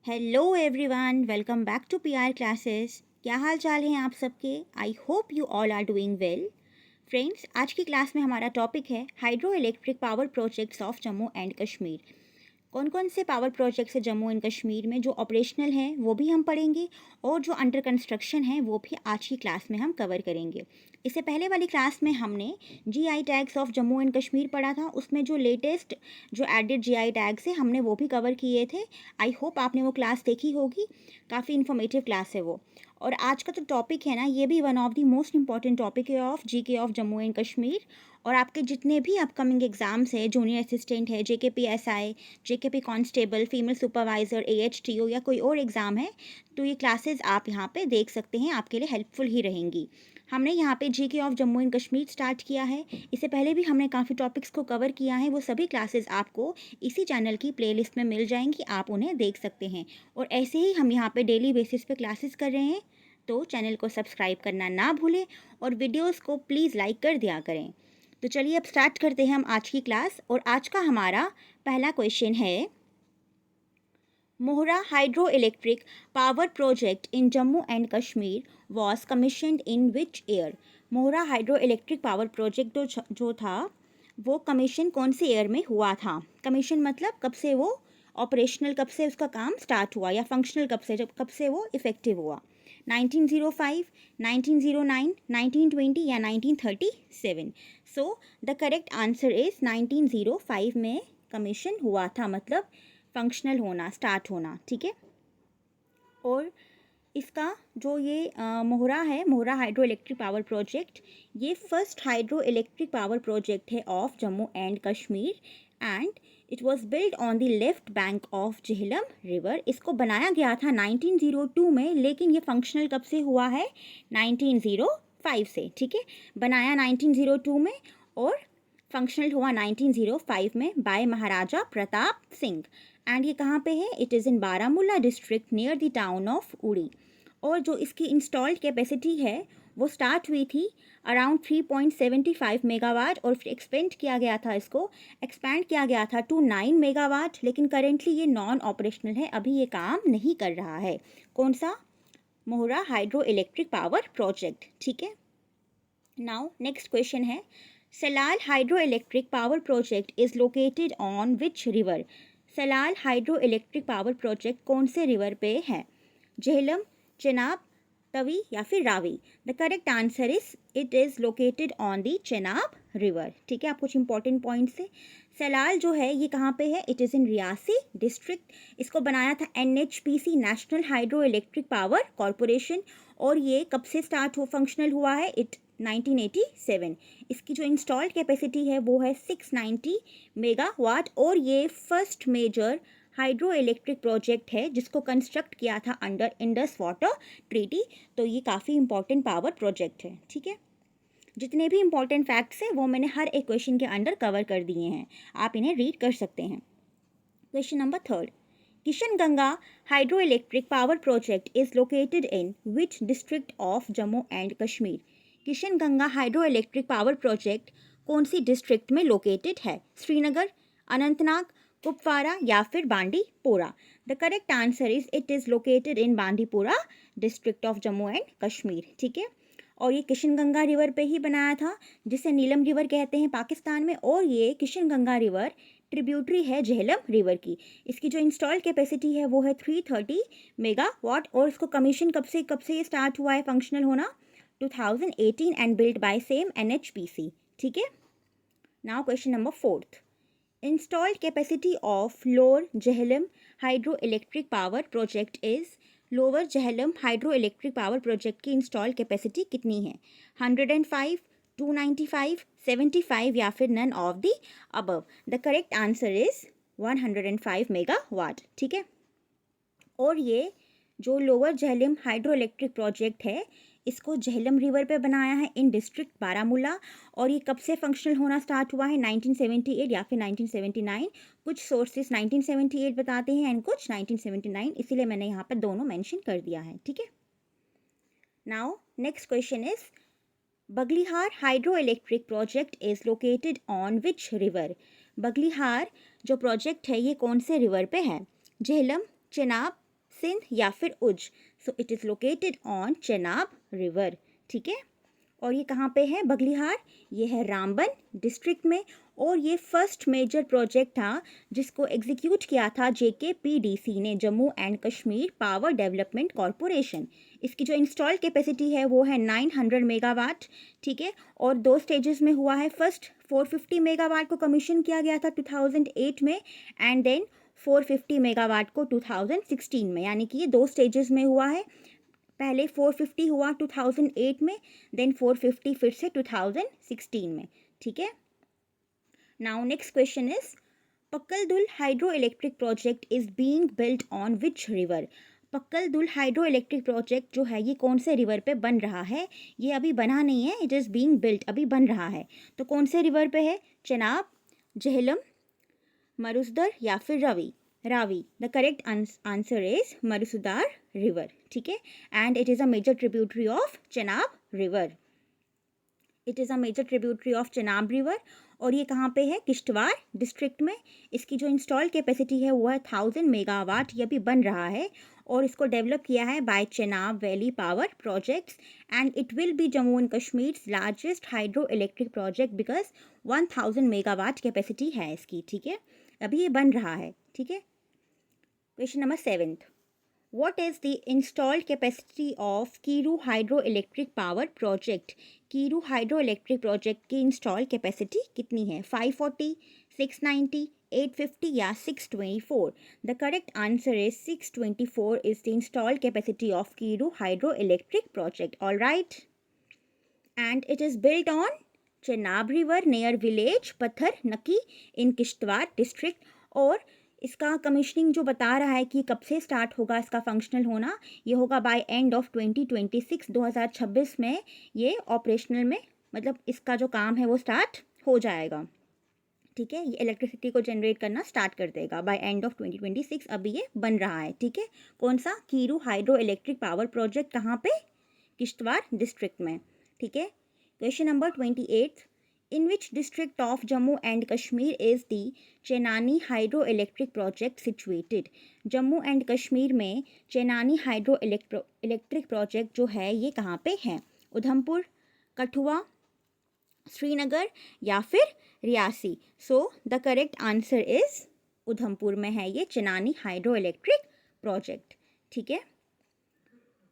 Hello everyone, welcome back to PR classes. क्या हाल चाल हैं आप सबके? I hope you all are doing well. Friends, आज की क्लास में हमारा टॉपिक है hydro electric power projects of Jammu and Kashmir. कौन कौन से पावर प्रोजेक्ट्स है जम्मू एंड कश्मीर में जो ऑपरेशनल हैं वो भी हम पढ़ेंगे, और जो अंडर कंस्ट्रक्शन है वो भी आज की क्लास में हम कवर करेंगे। इससे पहले वाली क्लास में हमने GI tags of Jammu and Kashmir पढ़ा था। उसमें जो लेटेस्ट जो एडिड जीआई टैग्स है हमने वो भी कवर किए थे। आई होप आपने वो क्लास देखी होगी। काफ़ी इन्फॉर्मेटिव क्लास है वो। और आज का जो टॉपिक है ना, ये भी one of the most important topic है of GK of Jammu and Kashmir. और आपके जितने भी अपकमिंग एग्जाम्स है, जूनियर असिस्टेंट है, JKPSI, JKP constable, female supervisor, AHTO या कोई और एग्ज़ाम है, तो ये क्लासेस आप यहाँ पे देख सकते हैं, आपके लिए हेल्पफुल ही रहेंगी। हमने यहाँ पे GK of Jammu and Kashmir start किया है। इससे पहले भी हमने काफ़ी टॉपिक्स को कवर किया है। वो सभी क्लासेस आपको इसी चैनल की प्लेलिस्ट में मिल जाएंगी, आप उन्हें देख सकते हैं। और ऐसे ही हम यहाँ पे डेली बेसिस पे क्लासेस कर रहे हैं, तो चैनल को सब्सक्राइब करना ना भूलें और वीडियोज़ को प्लीज़ लाइक कर दिया करें। तो चलिए अब स्टार्ट करते हैं हम आज की क्लास। और आज का हमारा पहला क्वेश्चन है, Mohra hydro electric power project in Jammu and Kashmir was commissioned in which year. Mohra hydro electric power project जो था वो कमीशन कौन से ईयर में हुआ था? कमीशन मतलब कब से वो ऑपरेशनल, कब से उसका काम स्टार्ट हुआ, या फंक्शनल कब से वो इफ़ेक्टिव हुआ? 1905, 1909, 1920 या 1937? So the correct answer is 1905 में कमीशन हुआ था, मतलब फंक्शनल होना, स्टार्ट होना। ठीक है। और इसका जो ये मोहरा है, Mohra hydro electric power project, ये first hydro electric power project है of Jammu and Kashmir, and it was build on the left bank of Jhelum river. इसको बनाया गया था 1902 में, लेकिन ये फंक्शनल कब से हुआ है? 1905 से। ठीक है, बनाया 1902 में और फंक्शनल हुआ 1905 में बाय महाराजा प्रताप सिंह। एंड ये कहाँ पे है? It is in Baramulla district near the town of Uri. और जो इसकी इंस्टॉल्ड कैपेसिटी है वो स्टार्ट हुई थी अराउंड 3.75 मेगावाट, और फिर एक्सपेंड किया गया था टू 9 मेगावाट। लेकिन करेंटली ये नॉन ऑपरेशनल है, अभी ये काम नहीं कर रहा है। कौन सा? मोहरा हाइड्रो इलेक्ट्रिक पावर प्रोजेक्ट। ठीक है। नाउ नेक्स्ट क्वेश्चन है, Salal hydro electric power project is located on which river. Salal hydro electric power project कौन से रिवर पे है? झेलम, चेनाब, तवी या फिर Ravi? The correct answer is it is located on the Chenab river. ठीक है, आप कुछ इंपॉर्टेंट पॉइंट्स है। सलाल जो है ये कहाँ पे है? It is in Reasi district. इसको बनाया था NHPC, national hydro electric power corporation. और ये कब से स्टार्ट फंक्शनल हुआ है? 1987। इसकी जो इंस्टॉल्ड कैपेसिटी है वो है 690 मेगावाट, और ये first major hydro electric project है जिसको कंस्ट्रक्ट किया था अंडर इंडस वाटर ट्रीटी। तो ये काफ़ी इंपॉर्टेंट पावर प्रोजेक्ट है। ठीक है, जितने भी इंपॉर्टेंट फैक्ट्स हैं वो मैंने हर एक क्वेश्चन के अंडर कवर कर दिए हैं, आप इन्हें रीड कर सकते हैं। Question number 3, Kishan Ganga hydro electric power project is located in which district of Jammu and Kashmir. Kishan Ganga hydro electric power project कौन सी डिस्ट्रिक्ट में लोकेटेड है? श्रीनगर, अनंतनाग, कुपवारा या फिर Bandipora? The correct answer is it is located in Bandipora district of Jammu and Kashmir. ठीक है, और ये किशन गंगा रिवर पे ही बनाया था, जिसे नीलम रिवर कहते हैं पाकिस्तान में। और ये किशन गंगा रिवर ट्रिब्यूटरी है झेलम रिवर की। इसकी जो इंस्टॉल्ड कैपेसिटी है वो है 330 मेगावाट, और इसको कमीशन कब से ये स्टार्ट हुआ है फंक्शनल होना? 2018 and build by same NHPC. ठीक है। Now question number 4, installed capacity of lower Jhelum hydro electric power project is. Lower Jhelum hydro electric power project की इंस्टॉल्ड कैपेसिटी कितनी है? 105, 295, 75 या फिर none of the above? The correct answer is 105 megawatt. ठीक है, और ये जो lower Jhelum hydro electric project है इसको झेलम रिवर पे बनाया है इन डिस्ट्रिक्ट बारामूला। और ये कब से फंक्शनल होना स्टार्ट हुआ है? 1978 या फिर 1979? कुछ सोर्सेस 1978 बताते हैं एंड कुछ 1979, इसीलिए मैंने यहाँ पर दोनों मेंशन कर दिया है। ठीक है। Now next question is, Baglihar hydro electric project is located on which river. Baglihar जो प्रोजेक्ट है ये कौन से रिवर पे है? झेलम, चेनाब, सिंध या फिर उज। So it is located on Chenab river, ठीक है। और ये कहाँ पे है बगलिहार, ये है रामबन डिस्ट्रिक्ट में। और ये फर्स्ट मेजर प्रोजेक्ट था जिसको एग्जीक्यूट किया था JKPDC ने, Jammu and Kashmir power development corporation. इसकी जो इंस्टॉल कैपेसिटी है वो है 900 मेगावाट, ठीक है। और 2 स्टेजेस में हुआ है। फर्स्ट 450 मेगावाट को कमीशन किया गया था 2008 में, एंड देन 450 मेगावाट को 2016 में, यानी कि ये 2 स्टेजेस में हुआ है। पहले 450 हुआ 2008 में, देन 450 फिर से 2016 में, ठीक है। Now next question is Pakal Dul hydro electric project is being built on which river. Pakal Dul hydro electric project जो है ये कौन से रिवर पे बन रहा है। ये अभी बना नहीं है, इट इज़ बीइंग बिल्ट, अभी बन रहा है। तो कौन से रिवर पे है, चेनाब, झेलम, मरुसदर या फिर Ravi. The correct answer is Marusudar river, ठीक है। And it is a major tributary of Chenab river. It is a major tributary of Chenab river. और ये कहाँ पे है, किश्तवाड़ डिस्ट्रिक्ट में। इसकी जो इंस्टॉल कैपेसिटी है वो है 1000 मेगावाट। ये अभी बन रहा है और इसको डेवलप किया है by Chenab valley power projects, and it will be Jammu and Kashmir largest hydro electric project because 1000 megawatt capacity है इसकी, ठीक है। अभी ये बन रहा है, ठीक है। Question number 7th, what is the installed capacity of Kiru Hydroelectric Power Project? Kiru Hydroelectric Project की installed capacity कितनी है, 540, 690, 850 या 624? The correct answer is 624 is the installed capacity of Kiru Hydroelectric Project. All right, and it is built on Chenab River near village Pathar Naki in Kishtwar district. और इसका commissioning जो बता रहा है कि कब से स्टार्ट होगा इसका फंक्शनल होना, ये होगा बाय एंड ऑफ 2026, 2026 में ये ऑपरेशनल में, मतलब इसका जो काम है वो स्टार्ट हो जाएगा, ठीक है। ये इलेक्ट्रिसिटी को जनरेट करना स्टार्ट कर देगा बाय एंड ऑफ 2026। अभी ये बन रहा है, ठीक है। कौन सा, Kiru hydro electric power project, कहाँ पे, किश्तवाड़ डिस्ट्रिक्ट में, ठीक है। Question number 28, in which district of Jammu and Kashmir is the Chenani Hydroelectric Project situated? Jammu and Kashmir में चेनानी हाइड्रो इलेक्ट्रिक प्रोजेक्ट जो है ये कहाँ पे है, उधमपुर, कठुआ, श्रीनगर या फिर Reasi? So the correct answer is Udhampur में है ये चेनानी हाइड्रो इलेक्ट्रिक प्रोजेक्ट, ठीक है।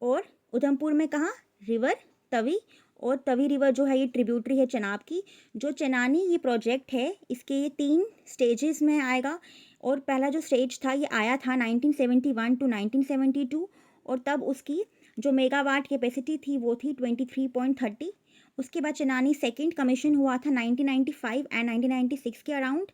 और उधमपुर में कहाँ, रिवर तवी, और तवी रिवर जो है ये ट्रिब्यूटरी है चेनाब की। जो चेनानी ये प्रोजेक्ट है इसके ये 3 स्टेजेस में आएगा। और पहला जो स्टेज था ये आया था 1971 टू 1972, और तब उसकी जो मेगावाट कैपेसिटी थी वो थी 23.30। उसके बाद चेनानी सेकंड कमीशन हुआ था 1995 एंड 1996 के अराउंड,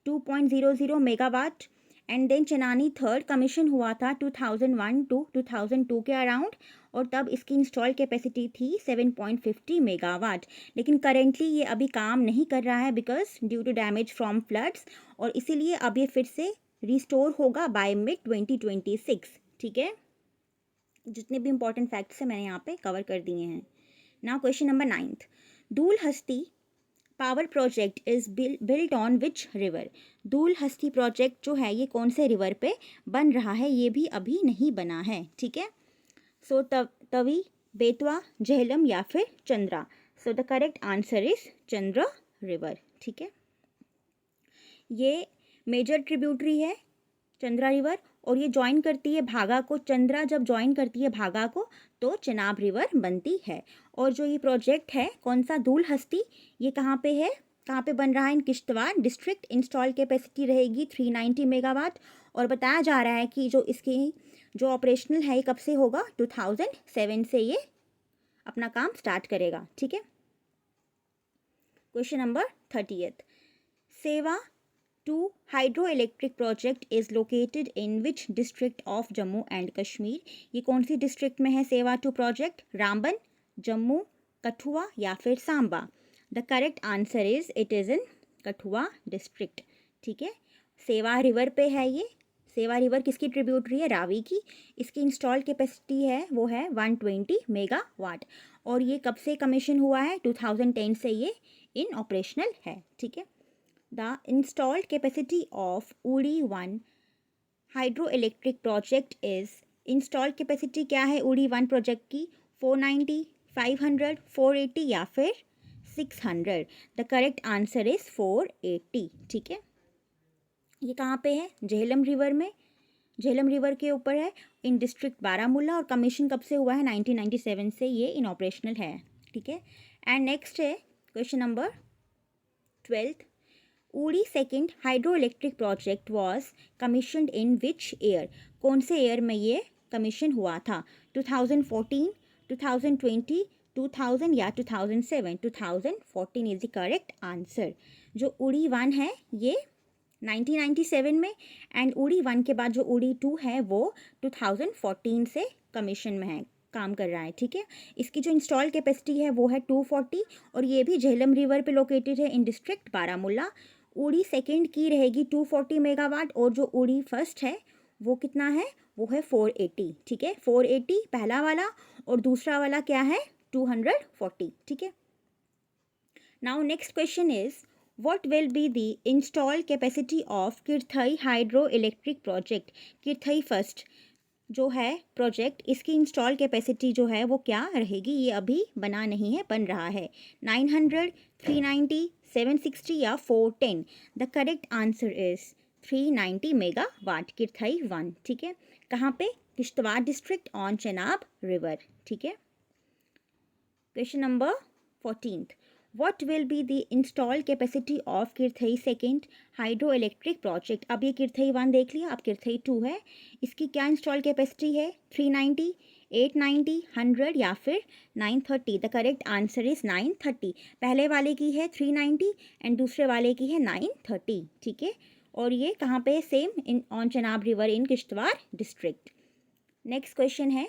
2.00 megawatt. And then Chenani third commission हुआ था 2001 टू 2002 के अराउंड, और तब इसकी इंस्टॉल कैपेसिटी थी 7.50 मेगावाट। लेकिन करेंटली ये अभी काम नहीं कर रहा है because due to damage from floods, और इसीलिए अब ये फिर से रिस्टोर होगा बाय मिड 2026, ठीक है। जितने भी इंपॉर्टेंट फैक्ट्स हैं मैंने यहाँ पे कवर कर दिए हैं। Now question number 9th, Dul Hasti power project is built on which river? Dul Hasti project जो है ये कौन से रिवर पे बन रहा है, ये भी अभी नहीं बना है, ठीक है। सो तवी, बेतवा, झेलम या फिर Chandra? So the correct answer is Chandra river, ठीक है। ये मेजर ट्रिब्यूटरी है चंद्रा रिवर, और ये ज्वाइन करती है भागा को। चंद्रा जब ज्वाइन करती है भागा को तो चेनाब रिवर बनती है। और जो ये प्रोजेक्ट है कौन सा, दूल हस्ती, ये कहाँ पे है, कहाँ पे बन रहा है, इन किश्तवाड़ डिस्ट्रिक्ट। इंस्टॉल कैपेसिटी रहेगी 390 मेगावाट, और बताया जा रहा है कि जो इसकी जो ऑपरेशनल है ये कब से होगा, 2007 से ये अपना काम स्टार्ट करेगा, ठीक है। क्वेश्चन नंबर 30th, सेवा 2 hydroelectric project is located in which district of Jammu and Kashmir? ये कौन सी डिस्ट्रिक्ट में है सेवा 2 प्रोजेक्ट, रामबन, जम्मू, कठुआ या फिर Samba? The correct answer is it is in Kathua district, ठीक है। सेवा रिवर पे है ये। सेवा रिवर किसकी ट्रिब्यूटरी है, रावी की। इसकी इंस्टॉल कैपेसिटी है वो है 120 मेगावाट, और ये कब से कमीशन हुआ है, 2010 से ये इन ऑपरेशनल है, ठीक है। The installed capacity of Uri 1 hydroelectric project is install capacity क्या है उड़ी 1 प्रोजेक्ट की? 490, 500, 480 या फिर 600? The correct answer is 480। ठीक है, ये कहाँ पे है? झेलम रिवर में, झेलम रिवर के ऊपर है, इन डिस्ट्रिक्ट बारामूला, और कमीशन कब से हुआ है? 1997 से ये इन ऑपरेशनल है। ठीक है, एंड नेक्स्ट है क्वेश्चन नंबर 12th। उड़ी second hydro electric project was commissioned in which year? कौन से ईयर में ये कमीशन हुआ था? 2014, 2020, 2000 या 2007? 2014 इज द करेक्ट आंसर। जो उड़ी 1 है ये 1997 में, एंड उड़ी 1 के बाद जो उड़ी 2 है वो 2014 से कमीशन में है, काम कर रहा है। ठीक है, इसकी जो इंस्टॉल कैपेसिटी है वो है 240, और ये भी झेलम रिवर पे लोकेटेड है इन डिस्ट्रिक्ट बारामूला। उड़ी सेकेंड की रहेगी 240 मेगावाट, और जो उड़ी फर्स्ट है वो कितना है? वो है 480। ठीक है, 480 पहला वाला, और दूसरा वाला क्या है? 240। ठीक है, now next question is what will be the install capacity of Kirthai hydro electric project? Kirthai first जो है प्रोजेक्ट, इसकी इंस्टॉल कैपेसिटी जो है वो क्या रहेगी? ये अभी बना नहीं है, बन रहा है। 900, 390, 760 या 410? The correct answer is 390 megawatt, Kirthai 1। ठीक है, कहाँ पे? Kishtwar district on Chenab river. ठीक है, question number 14th। What will be the installed capacity of Kirthai second hydro electric project? अब ये किरथई 1 देख लिया, अब किरथई 2 है, इसकी क्या इंस्टॉल कैपेसिटी है? 390, 890, 100 या फिर 930? The correct answer is 930। पहले वाले की है 390 एंड दूसरे वाले की है 930। ठीक है, और ये कहाँ पे? Same in on Chenab river in Kishtwar district. Next question है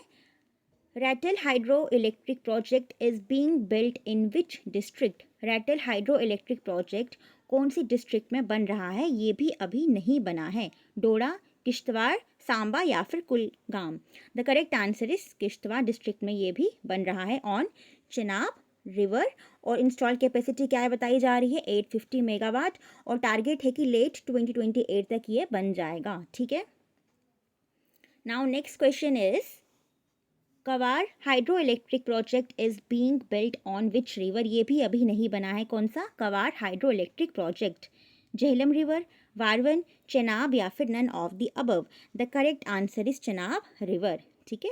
Ratle hydro electric project is being built in which district? Ratle hydro electric project कौन सी डिस्ट्रिक्ट में बन रहा है? ये भी अभी नहीं बना है। डोडा, किश्तवाड़, सांबा या फिर Kulgam? The correct answer is Kishtwar district में ये भी बन रहा है ऑन चेनाब रिवर। और इंस्टॉल कैपेसिटी क्या है बताई जा रही है? 850 मेगावाट, और टारगेट है कि लेट 2028 तक ये बन जाएगा। ठीक है, now next question is Kwar hydro electric project is being built on which river? ये भी अभी नहीं बना है। कौन सा? Kwar hydro electric project. Jhelum river, Warwan, Chenab या फिर none of the above? The correct answer is Chenab river. ठीक है,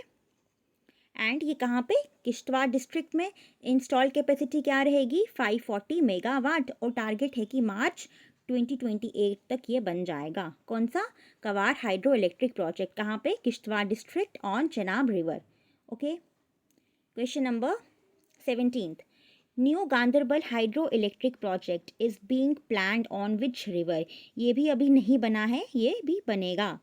एंड ये कहाँ पे? किश्तवाड़ डिस्ट्रिक्ट में। इंस्टॉल कैपेसिटी क्या रहेगी? 540 मेगावाट, और टारगेट है कि मार्च 2028 तक ये बन जाएगा। कौन सा? Kwar hydro electric project. कहाँ पे? Kishtwar district on Chenab river. Okay, question number 17th। New Ganderbal hydro electric project is being planned on which river? ये भी अभी नहीं बना है, ये भी बनेगा।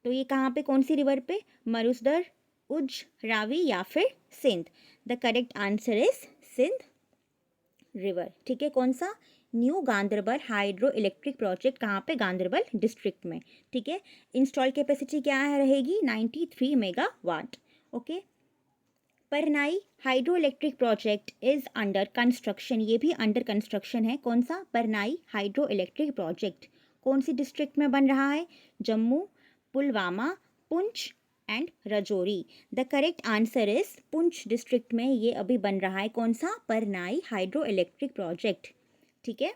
तो ये कहाँ पे? कौन सी रिवर पे? मरुसदर, उज, रावी या फिर Sindh? The correct answer is Sindh river. ठीक है, कौन सा? New Ganderbal hydro electric project कहाँ पे? गांधरबल डिस्ट्रिक्ट में। ठीक है, इंस्टॉल कैपेसिटी क्या रहेगी? 93 megawatt. Okay, Parnai hydro electric project is under construction. ये भी अंडर कंस्ट्रक्शन है। कौन सा? परनाई हाइड्रो इलेक्ट्रिक प्रोजेक्ट कौन सी डिस्ट्रिक्ट में बन रहा है? Jammu, Pulwama, Poonch and Rajouri? The correct answer is Poonch district में ये अभी बन रहा है। कौन सा? Parnai hydro electric project. ठीक है,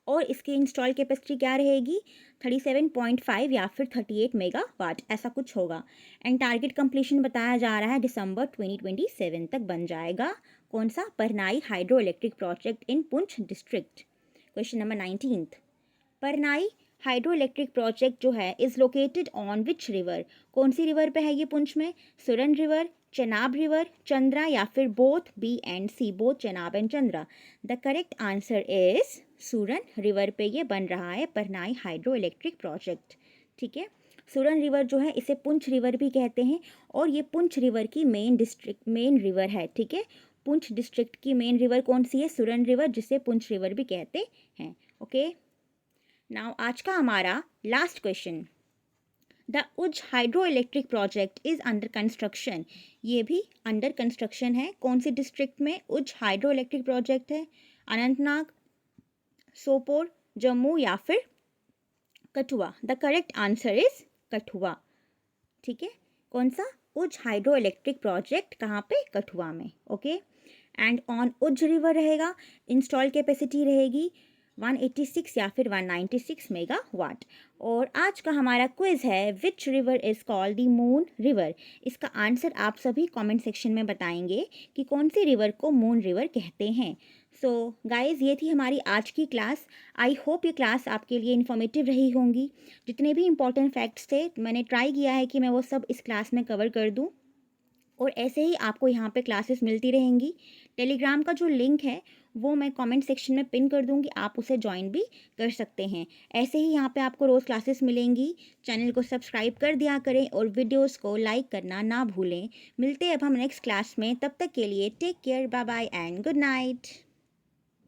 और इसकी इंस्टॉल कैपेसिटी क्या रहेगी? 37.5 या फिर 38 मेगावाट, ऐसा कुछ होगा। एंड टारगेट कंप्लीशन बताया जा रहा है दिसंबर 2027 तक बन जाएगा। कौन सा? Parnai hydro electric project in Poonch district. Question number 19th। Parnai hydro electric project जो है is located on which river? कौन सी रिवर पे है ये पुंछ में? सुरन रिवर, चेनाब रिवर, चंद्रा या फिर both B and C? Both Chenab and Chandra. The correct answer is Suran river पे ये बन रहा है परनाई हाइड्रो इलेक्ट्रिक प्रोजेक्ट। ठीक है, सुरन रिवर जो है इसे पुंछ रिवर भी कहते हैं, और ये पुंछ रिवर की मेन रिवर है। ठीक है, पुंछ डिस्ट्रिक्ट की मेन रिवर कौन सी है? सुरन रिवर, जिसे पुंछ रिवर भी कहते हैं। ओके, नाउ आज का हमारा लास्ट क्वेश्चन। द उज hydro electric project is under construction. ये भी अंडर कंस्ट्रक्शन है। कौन सी डिस्ट्रिक्ट में उज हाइड्रो इलेक्ट्रिक प्रोजेक्ट है? अनंतनाग, सोपोर, जम्मू या फिर Kathua? The correct answer is Kathua. ठीक है, कौन सा? उज्ज हाइड्रो इलेक्ट्रिक प्रोजेक्ट, कहाँ पे? कठुआ में, okay. And on Ujh river रहेगा, इंस्टॉल कैपेसिटी रहेगी 186 या फिर 196 मेगावाट। और आज का हमारा क्विज़ है, which river is called the moon river. इसका आंसर आप सभी कमेंट सेक्शन में बताएंगे कि कौन सी रिवर को मून रिवर कहते हैं। सो गाइज़, ये थी हमारी आज की क्लास। आई होप ये क्लास आपके लिए इन्फॉर्मेटिव रही होंगी। जितने भी इंपॉर्टेंट फैक्ट्स थे मैंने ट्राई किया है कि मैं वो सब इस क्लास में कवर कर दूँ, और ऐसे ही आपको यहाँ पे क्लासेस मिलती रहेंगी। टेलीग्राम का जो लिंक है वो मैं कमेंट सेक्शन में पिन कर दूँगी, आप उसे ज्वाइन भी कर सकते हैं। ऐसे ही यहाँ पे आपको रोज़ क्लासेस मिलेंगी। चैनल को सब्सक्राइब कर दिया करें और वीडियोस को लाइक करना ना भूलें। मिलते हैं अब हम नेक्स्ट क्लास में, तब तक के लिए take care, bye bye and good night.